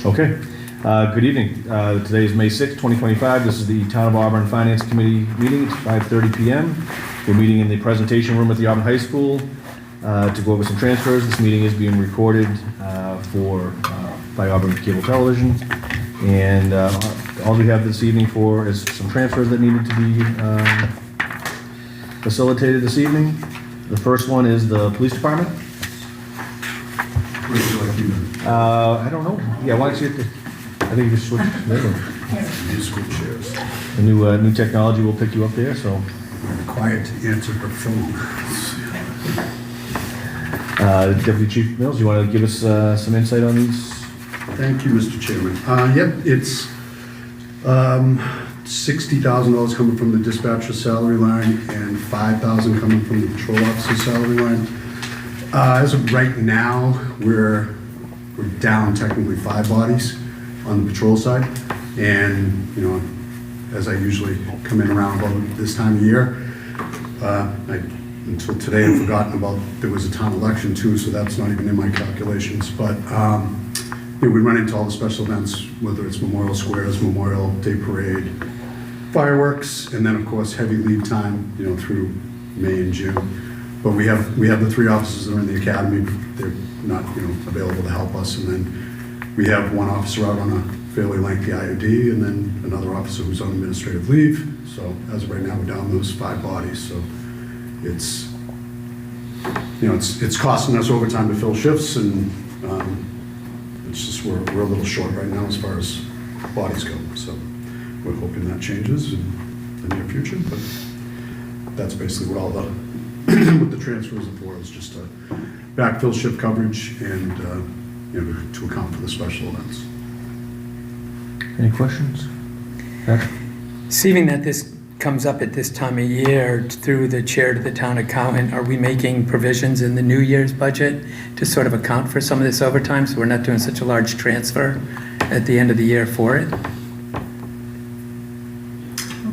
Okay. Good evening. Today is May 6th, 2025. This is the Town of Auburn Finance Committee meeting. It's 5:30 p.m. We're meeting in the presentation room at the Auburn High School to go over some transfers. This meeting is being recorded by Auburn Cable Television. And all we have this evening for is some transfers that needed to be facilitated this evening. The first one is the police department. I don't know. Yeah, why don't you? I think you just switch. Musical chairs. The new technology will pick you up there. So. Required to answer her phone. Deputy Chief Mills, you want to give us some insight on these? Thank you, Mr. Chairman. Yep, it's $60,000 coming from the dispatcher salary line and $5,000 coming from the patrol officer salary line. As of right now, we're down technically 5 bodies on the patrol side, and you know, as I usually come in around about this time of year, until today I've forgotten about there was a town election too, so that's not even in my calculations. But you know, we run into all the special events, whether it's Memorial Squares, Memorial Day Parade, fireworks, and then of course heavy lead time, you know, through May and June. But we have the 3 officers that are in the academy. They're not, you know, available to help us, and then we have 1 officer out on a fairly lengthy IOD, and then another officer who's on administrative leave. So as of right now, we're down those 5 bodies. So it's, you know, it's costing us overtime to fill shifts, and it's just we're a little short right now as far as bodies go. So we're hoping that changes in the near future. But that's basically what all the what the transfers are for, is just to backfill shift coverage and you know, to account for the special events. Any questions? Patrick? Seeing that this comes up at this time of year through the chair to the town accountant, are we making provisions in the New Year's budget to sort of account for some of this overtime, so we're not doing such a large transfer at the end of the year for it? Well,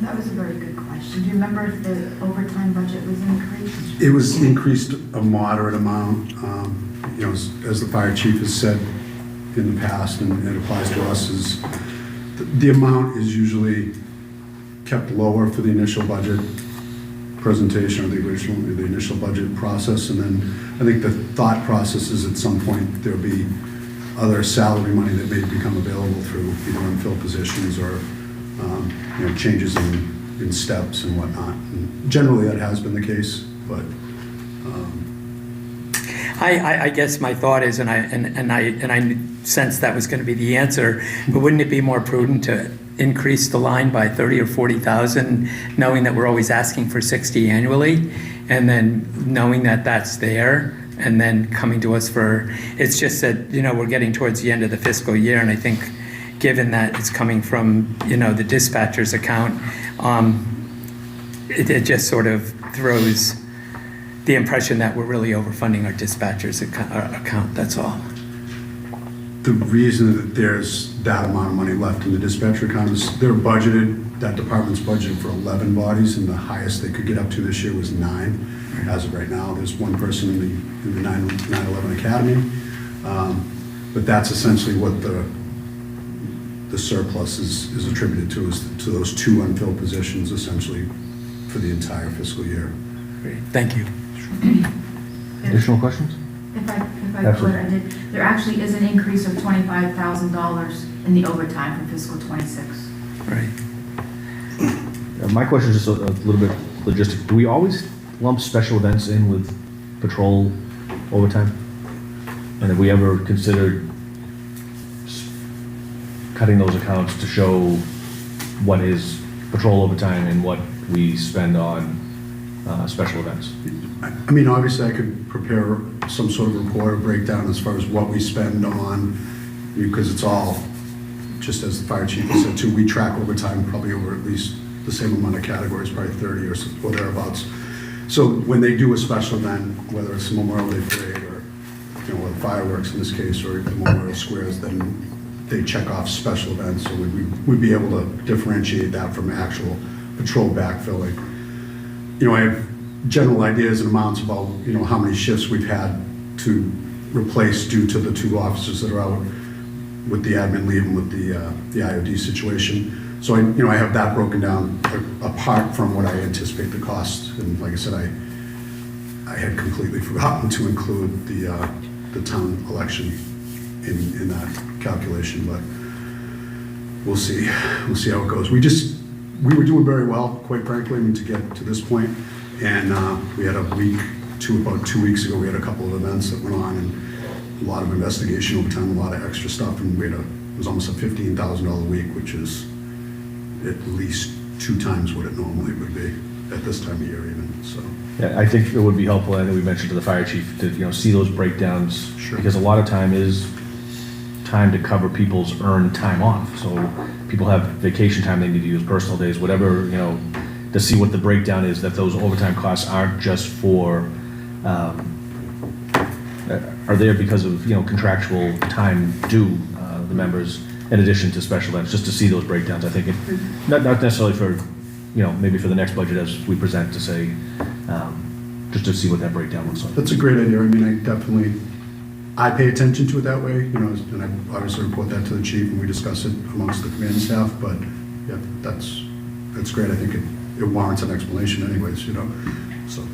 that was a very good question. Do you remember if the overtime budget was increased? It was increased a moderate amount. You know, as the fire chief has said in the past, and it applies to us, is the amount is usually kept lower for the initial budget presentation or the initial budget process, and then I think the thought process is at some point there'll be other salary money that may become available through either unfilled positions or you know, changes in steps and whatnot. And generally, that has been the case, but. I guess my thought is, and I sensed that was going to be the answer, but wouldn't it be more prudent to increase the line by 30 or 40,000, knowing that we're always asking for 60 annually, and then knowing that that's there, and then coming to us for, it's just that, you know, we're getting towards the end of the fiscal year, and I think given that it's coming from, you know, the dispatcher's account, it just sort of throws the impression that we're really overfunding our dispatcher's account, that's all. The reason that there's that amount of money left in the dispatcher account is that department's budgeted for 11 bodies, and the highest they could get up to this year was 9. As of right now, there's 1 person in the 9/11 Academy, but that's essentially what the surplus is attributed to, is to those 2 unfilled positions, essentially for the entire fiscal year. Great, thank you. Additional questions? If I could, there actually is an increase of $25,000 in the overtime for fiscal 26. Right. My question is just a little bit logistic. Do we always lump special events in with patrol overtime? And have we ever considered cutting those accounts to show what is patrol overtime and what we spend on special events? I mean, obviously I could prepare some sort of report or breakdown as far as what we spend on, because it's all, just as the fire chief said too, we track overtime probably over at least the same amount of categories, probably 30 or thereabouts. So when they do a special event, whether it's the Memorial Day Parade or, you know, fireworks in this case, or the Memorial Squares, then they check off special events. So we'd be able to differentiate that from actual patrol backfilling. You know, I have general ideas and amounts about, you know, how many shifts we've had to replace due to the 2 officers that are out. with the admin leave and with the IOD situation. So I have that broken down apart from what I anticipate the cost. And like I said, I had completely forgotten to include the town election in that calculation, but we'll see. We'll see how it goes. We were doing very well, quite frankly, I mean, to get to this point. And we had about 2 weeks ago, we had a couple of events that went on, and a lot of investigation over time, a lot of extra stuff, and it was almost a $15,000 week, which is at least 2 times what it normally would be at this time of year even, so. Yeah, I think it would be helpful, I think we mentioned to the fire chief, to, see those breakdowns. Sure. Because a lot of time is time to cover people's earned time off. So people have vacation time they need to use, personal days, whatever, to see what the breakdown is, that those overtime costs aren't just for, are there because of, contractual time due, the members, in addition to special events, just to see those breakdowns. I think not necessarily for, maybe for the next budget as we present to say, just to see what that breakdown looks like. That's a great idea. I mean, I pay attention to it that way, and I obviously report that to the chief, and we discuss it amongst the command staff, but yeah, that's great. I think it warrants an explanation anyways, so.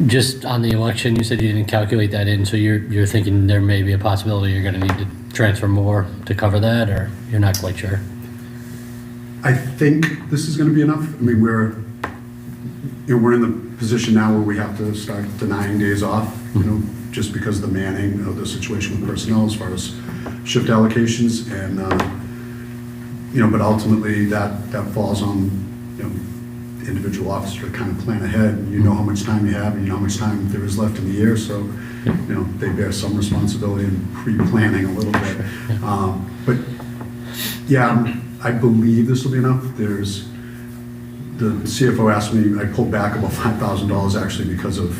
Just on the election, you said you didn't calculate that in, so you're thinking there may be a possibility you're gonna need to transfer more to cover that, or you're not quite sure? I think this is gonna be enough. I mean, we're in the position now where we have to start denying days off, just because of the manning of the situation with personnel as far as shift allocations, and, but ultimately that falls on, individual officer to kind of plan ahead. You know how much time you have, and you know how much time there is left in the year, so, they bear some responsibility in pre-planning a little bit. But, yeah, I believe this will be enough. The CFO asked me, I pulled back about $5,000 actually because of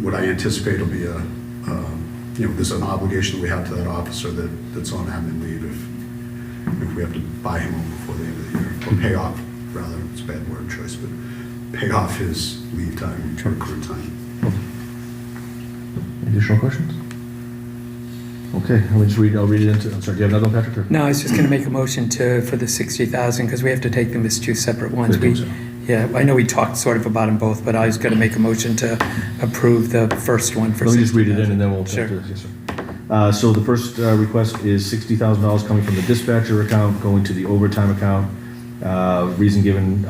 what I anticipate will be there's an obligation that we have to that officer that's on admin leave if we have to buy him over before the end of the year, or pay off, rather, it's a bad word choice, but pay off his leave time, accrued time. Additional questions? Okay, I'll read it into, I'm sorry, do you have another one, Patrick? or- No, I was just gonna make a motion for the 60,000, because we have to take them as 2 separate ones. I think so. Yeah, I know we talked sort of about them both, but I was gonna make a motion to approve the first one for 60,000. Let me just read it in and then we'll. Sure. Yes, sir. So the first request is $60,000 coming from the dispatcher account, going to the overtime account. Reason given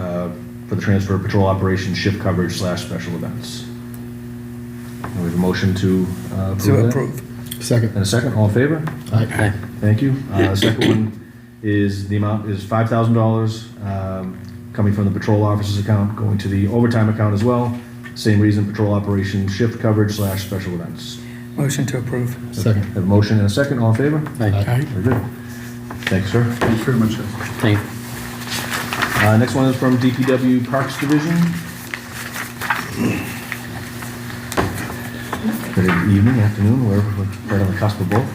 for the transfer of patrol operations, shift coverage / special events. And we have a motion to approve To that? approve. Second. And a second, all in favor? Aye. Thank you. The second one is, the amount is $5,000 coming from the patrol officers account, going to the overtime account as well. Same reason, patrol operations, shift coverage / special events. Motion to approve. Second. Have a motion and a second, all in favor? Aye. Very good. Thanks, sir. Thanks very much, guys. Thank you. Next one is from DPW Parks Division. Good evening, afternoon, we're right on the cusp of both.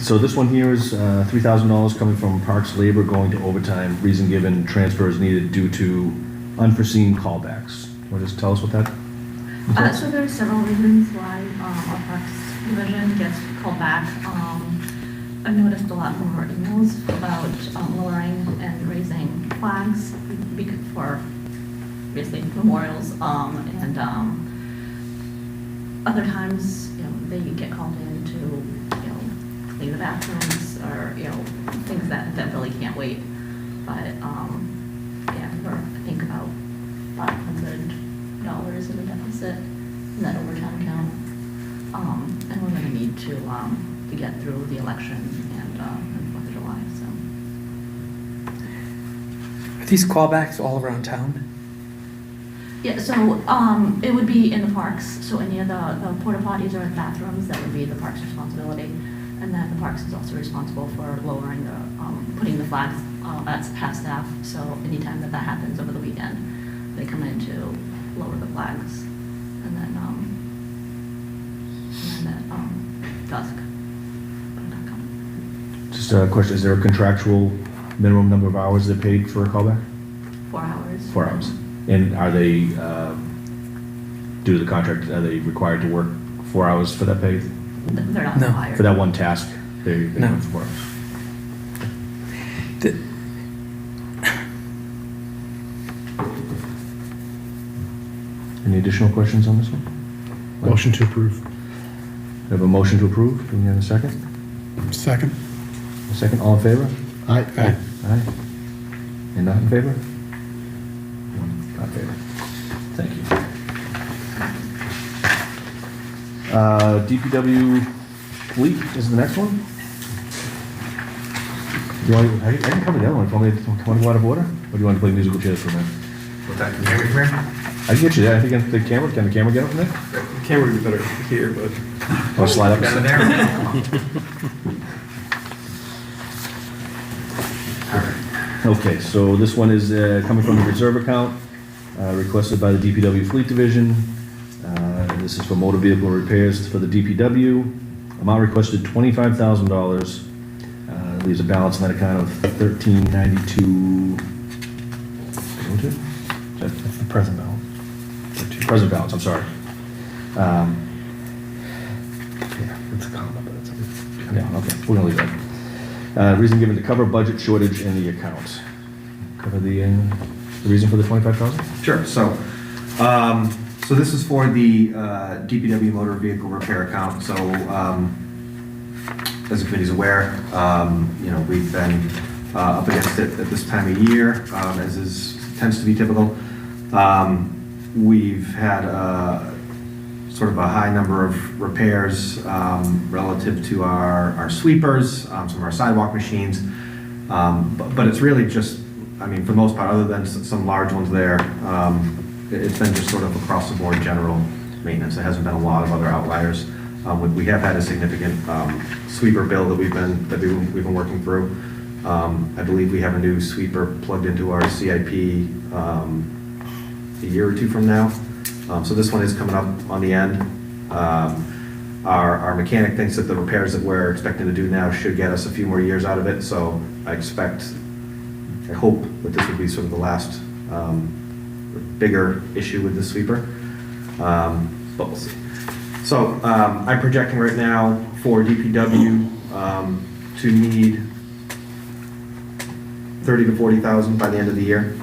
So this one here is $3,000 coming from Parks labor going to overtime. Reason given, transfer is needed due to unforeseen callbacks. Want to just tell us what that? So there are several reasons why our Parks division gets called back. I've noticed a lot more emails about lowering and raising flags for basically memorials, and other times, they get called in to, clean the bathrooms or, things that really can't wait. But, we're, I think, about $500 in a deficit in that overtime account. And we're gonna need to get through the election and 4th of July, so. Are these callbacks all around town? Yeah, so, it would be in the parks, so any of the porta potties or bathrooms, that would be the parks' responsibility. And then the parks is also responsible for lowering the, putting the flags, at half staff, so anytime that happens over the weekend, they come in to lower the flags, and then at, dusk. put it back on. Just a question, is there a contractual minimum number of hours they're paid for a callback? 4 hours. 4 hours. And are they, due to the contract, are they required to work 4 hours for that pay? They're not No. hired. For that one task, they No. do for us. The- Any additional questions on this one? Motion to approve. We have a motion to approve. Do we have a second? Second. A second, all in favor? Aye. Aye. And not in favor? One not in favor. Thank you. DPW fleet is the next one. Do you want, I can cover the other one, if you want me to go out of order? Or do you want to play musical chairs for a minute? What's that, can you hear me from here? I can get you there, I think the camera, can the camera get up from there? The camera would be better here, but. I'll slide up. Down there? Okay, so this one is coming from the reserve account, requested by the DPW Fleet Division. This is for motor vehicle repairs for the DPW. Amount requested $25,000. Leaves a balance in that account of $1392. That's the present balance. Present balance, I'm sorry. Yeah, it's a comma, but it's. Yeah, okay, we're gonna leave that. Reason given to cover budget shortage in the account. Cover the reason for the 25,000? Sure, so this is for the DPW motor vehicle repair account, so, as the committee's aware, we've been up against it at this time of year, tends to be typical. We've had sort of a high number of repairs relative to our sweepers, some of our sidewalk machines, but it's really just, I mean, for the most part, other than some large ones there, it's been just sort of across the board general maintenance. There hasn't been a lot of other outliers. We have had a significant sweeper bill that we've been working through. I believe we have a new sweeper plugged into our CIP a year or two from now. So this one is coming up on the end. Our mechanic thinks that the repairs that we're expecting to do now should get us a few more years out of it. So I hope that this would be sort of the last bigger issue with the sweeper. But we'll see. So I'm projecting right now for DPW to need 30 to 40,000 by the end of the year.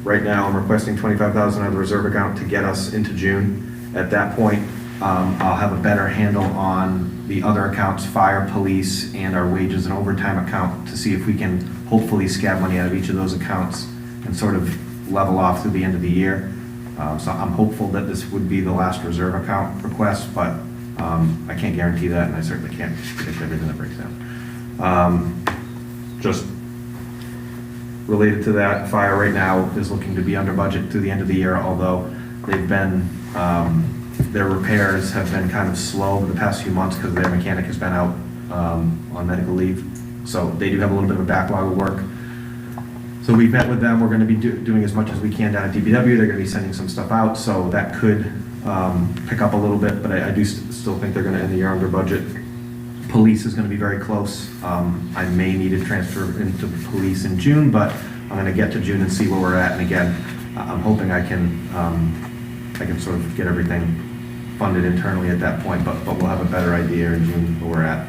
Right now, I'm requesting 25,000 out of the reserve account to get us into June. At that point, I'll have a better handle on the other accounts, fire, police, and our wages and overtime account to see if we can hopefully scab money out of each of those accounts and sort of level off through the end of the year. So I'm hopeful that this would be the last reserve account request, but I can't guarantee that, and I certainly can't predict everything that breaks down. Just related to that, fire right now is looking to be under budget through the end of the year, although they've been, their repairs have been kind of slow over the past few months because their mechanic has been out on medical leave. So they do have a little bit of a backlog of work. So we've met with them. We're going to be doing as much as we can down at DPW. They're going to be sending some stuff out, so that could pick up a little bit, but I do still think they're going to end the year under budget. Police is going to be very close. I may need to transfer into police in June, but I'm going to get to June and see where we're at. And again, I'm hoping I can sort of get everything funded internally at that point, but we'll have a better idea in June where we're at.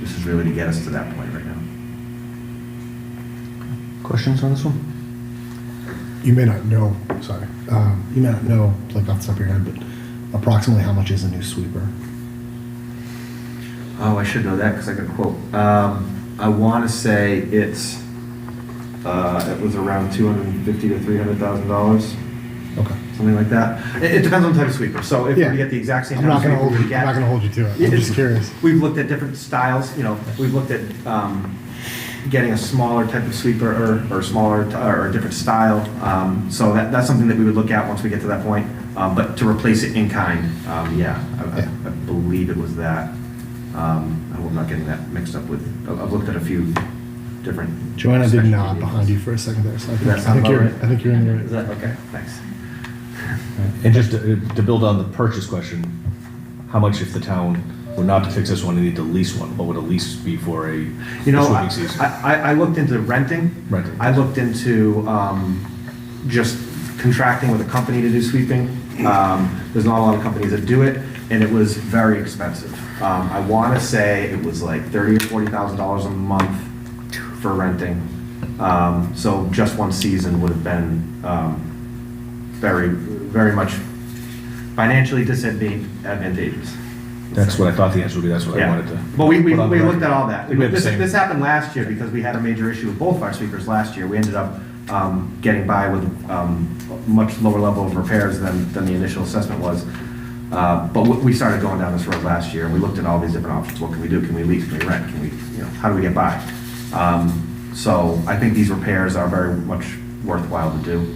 This is really to get us to that point right now. Questions on this one? You may not know, sorry, you may not know, like off the top of your head, but approximately how much is a new sweeper? Oh, I should know that because I got a quote. I want to say it was around $250,000 to $300,000, Okay. something like that. It depends on the type of sweeper. So if Yeah. we get the exact same I'm type not of gonna sweeper hold we you, get, I'm not gonna hold you to it. I'm It's- just curious. We've looked at different styles. We've looked at getting a smaller type of sweeper or smaller or a different style. So that's something that we would look at once we get to that point. But to replace it in kind, yeah, I believe it was that. I hope I'm not getting that mixed up with. I've looked at a few different. Joanna did specialty nod vehicles. behind you for a second there, so I Does that think, sound about right? I think you're in the Is right. that okay? Thanks. And just to build on the purchase question, how much if the town were not to fix this one and need to lease one, what would a lease be for a sweeping season? I looked into renting. Renting. I looked into just contracting with a company to do sweeping. There's not a lot of companies that do it, and it was very expensive. I want to say it was like $30,000 or $40,000 a month for renting. So just one season would have been very, very much financially disadvantageous. That's what I thought the answer would be, that's what I Yeah, wanted to. but we put on the looked record. at all that. I think we have the This same- this happened last year because we had a major issue with both fire sweepers last year. We ended up getting by with much lower level of repairs than the initial assessment was. But we started going down this road last year, and we looked at all these different options. What can we do? Can we lease? Can we rent? Can we, how do we get by? So I think these repairs are very much worthwhile to do.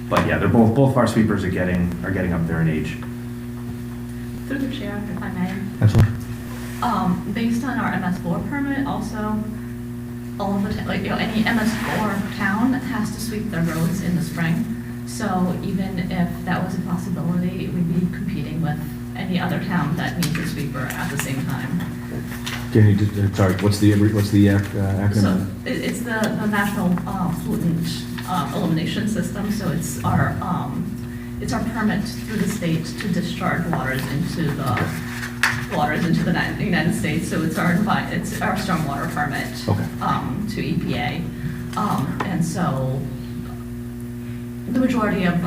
But yeah, they're both fire sweepers are getting up there in age. Through the chair, if I may. Absolutely. Based on our MS4 permit, also, all of the, any MS4 town has to sweep their roads in the spring. So even if that was a possibility, we'd be competing with any other town that needs a sweeper at the same time. Can you, sorry, what's the acronym? So it's the National Pollutant Elimination System, so it's our permit through the state to discharge waters into the United States, so it's our stormwater permit. Okay. To EPA. And so the majority of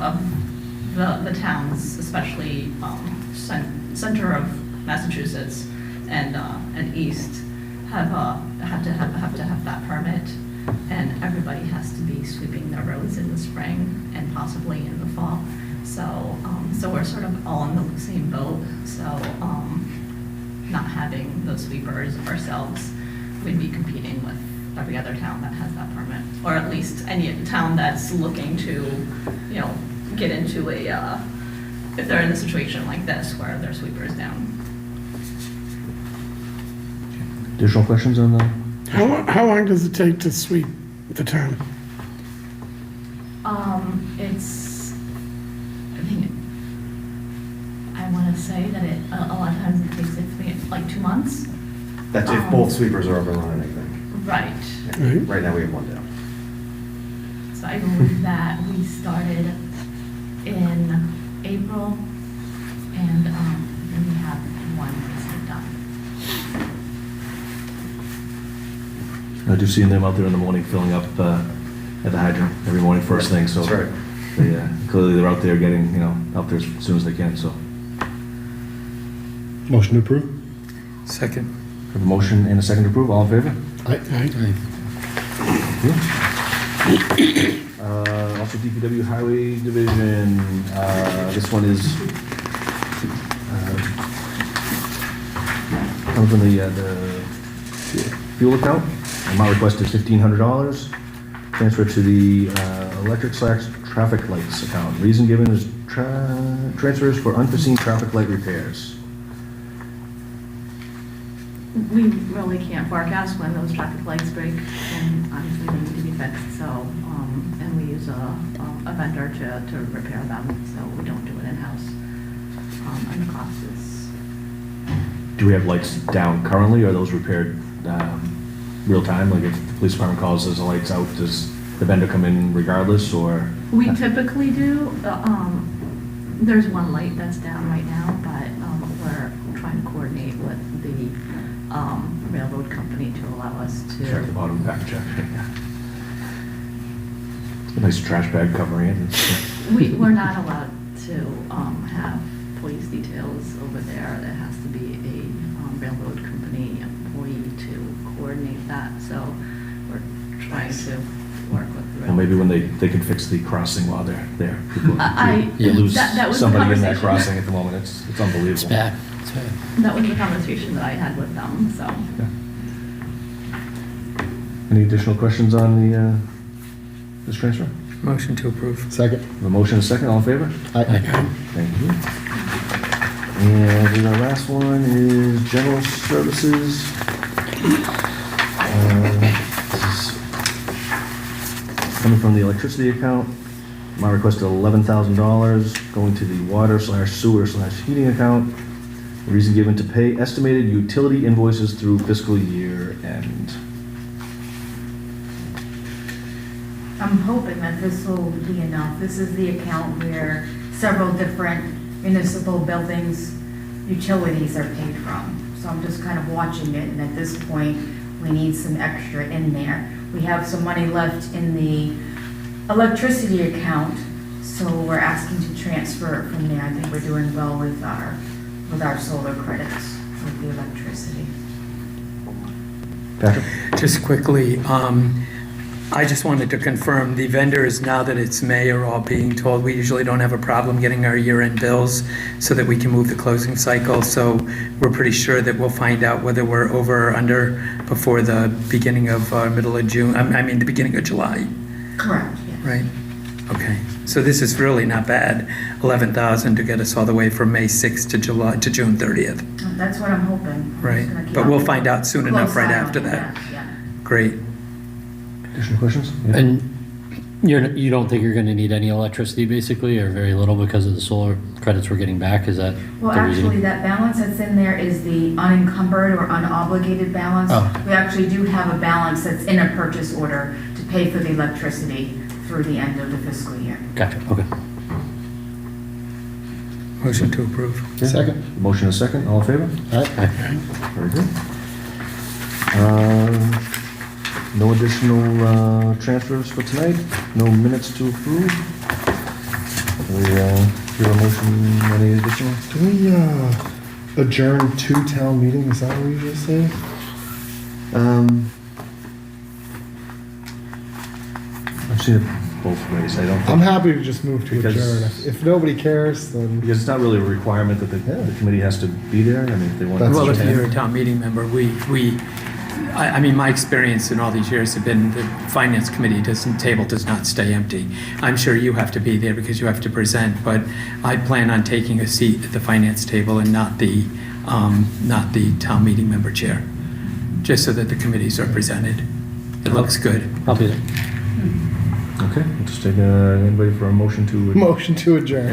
the towns, especially center of Massachusetts and east, have to have that permit, and everybody has to be sweeping their roads in the spring and possibly in the fall. So we're sort of all in the same boat. So not having those sweepers ourselves, we'd be competing with every other town that has that permit, or at least any town that's looking to, get into if they're in a situation like this where their sweeper is down. Additional questions on the? How long does it take to sweep the town? I want to say that a lot of times it takes like 2 months. That's if both sweepers are up and running, I think. Right. Right. Right now we have one down. So I believe that we started in April, and then we have one basically done. I do see them out there in the morning filling up at the hydrant every morning first thing, so. That's right. Clearly they're out there getting, out there as soon as they can, so. Motion to approve? Second. We have a motion and a second to approve, all in favor? Aye. Also DPW Highway Division, this one is comes from the fuel account. Amount requested $1,500. Transfer to the electric/traffic lights account. Reason given is transfers for unforeseen traffic light repairs. We really can't forecast when those traffic lights break, and obviously they need to be fixed, so, and we use a vendor to repair them, so we don't do it in-house. And the cost is, Do we have lights down currently, or are those repaired real time? Like if the police department calls, says the light's out, does the vendor come in regardless, or? we typically do, there's one light that's down right now, but we're trying to coordinate with the railroad company to allow us Check the to. bottom, back check. A nice trash bag covering it. We're not allowed to have police details over there. There has to be a railroad company employee to coordinate that, so we're trying to work with the Well, maybe railroad. when they can fix the crossing while they're there. People- I- You lose that was the somebody in that conversation. crossing at the moment, it's unbelievable. It's bad. It's bad. That was the conversation that I had with them, so. Yeah. Any additional questions on this transfer? Motion to approve. Second? A motion and a second, all in favor? Aye. Thank you. And then our last one is general services. This is coming from the electricity account. My request is $11,000 going to the water/sewer/heating account. Reason given to pay estimated utility invoices through fiscal year end. I'm hoping that this will be enough. This is the account where several different municipal buildings, utilities are paid from. So I'm just kind of watching it, and at this point, we need some extra in there. We have some money left in the electricity account, so we're asking to transfer it from there. I think we're doing well with our solar credits with the electricity. Patrick? Just quickly, I just wanted to confirm, the vendors, now that it's May, are all being told we usually don't have a problem getting our year-end bills so that we can move the closing cycle. So we're pretty sure that we'll find out whether we're over or under before the beginning of, middle of June, I mean, the beginning of July, Correct, yes. right? Okay, so this is really not bad, 11,000 to get us all the way from May 6th to June 30th, That's what I'm hoping. I'm just right? gonna keep But we'll find out soon close enough right eye on after it, that. Yeah. Great. Additional questions? Yeah. And you don't think you're gonna need any electricity basically, or very little because of the solar credits we're getting back? Is that Well, the reason? actually, that balance that's in there is the unencumbered or unobligated balance. Oh. We actually do have a balance that's in a purchase order to pay for the electricity through the end of the fiscal year. Gotcha, okay. Motion to approve. Second. Motion and a second, all in favor? Aye. Very good. No additional transfers for tonight, no minutes to approve. We hear a motion, any additional? Do we adjourn to town meeting? Is that what we usually say? I've seen it both ways, I don't I'm think, happy to just move to Because- adjourn. If nobody cares, then because it's not really a requirement that the committee has to be there, I mean, if they want. That's Well, if true. you're a town meeting member, I mean, my experience in all these years have been the finance committee table does not stay empty. I'm sure you have to be there because you have to present, but I plan on taking a seat at the finance table and not the town meeting member chair, just so that the committees are presented. It looks good. I'll be there. Okay, we'll just take, anybody for a motion to. motion to adjourn.